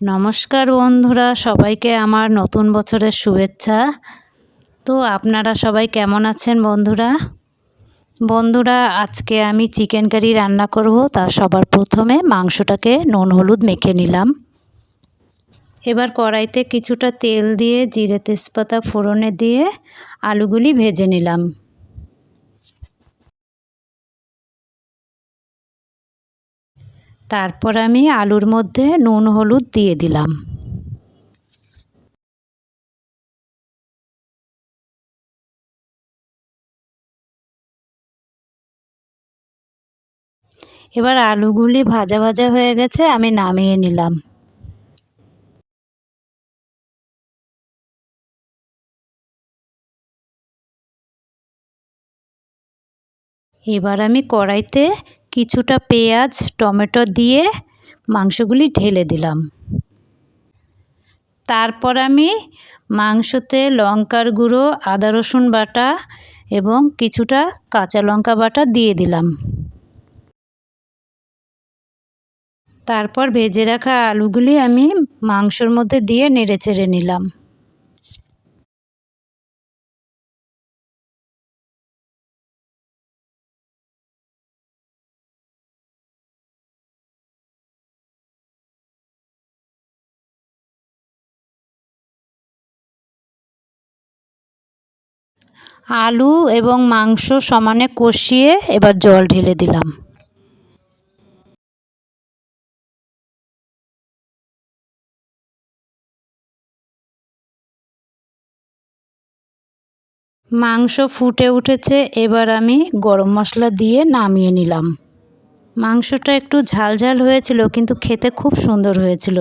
নমস্কার বন্ধুরা, সবাইকে আমার নতুন বছরের শুভেচ্ছা। তো আপনারা সবাই কেমন আছেন বন্ধুরা? আজকে আমি চিকেন কারি রান্না করব। তার সবার প্রথমে মাংসটাকে নুন হলুদ মেখে নিলাম। এবার কড়াইতে কিছুটা তেল দিয়ে জিরে তেজপাতা ফোড়নে দিয়ে আলুগুলি ভেজে নিলাম। তারপর আমি আলুর মধ্যে নুন হলুদ দিয়ে দিলাম। এবার আলুগুলি ভাজা ভাজা হয়ে গেছে, আমি নামিয়ে নিলাম। এবার আমি কড়াইতে কিছুটা পেঁয়াজ টমেটো দিয়ে মাংসগুলি ঢেলে দিলাম। তারপর আমি মাংসতে লঙ্কার গুঁড়ো, আদা রসুন বাটা এবং কিছুটা কাঁচা লঙ্কা বাটা দিয়ে দিলাম। তারপর ভেজে রাখা আলুগুলি আমি মাংসর মধ্যে দিয়ে নেড়েচেড়ে নিলাম। আলু এবং মাংস সমানে কষিয়ে এবার জল ঢেলে দিলাম। মাংস ফুটে উঠেছে, এবার আমি গরম মশলা দিয়ে নামিয়ে নিলাম। মাংসটা একটু ঝাল ঝাল হয়েছিল, কিন্তু খেতে খুব সুন্দর হয়েছিল।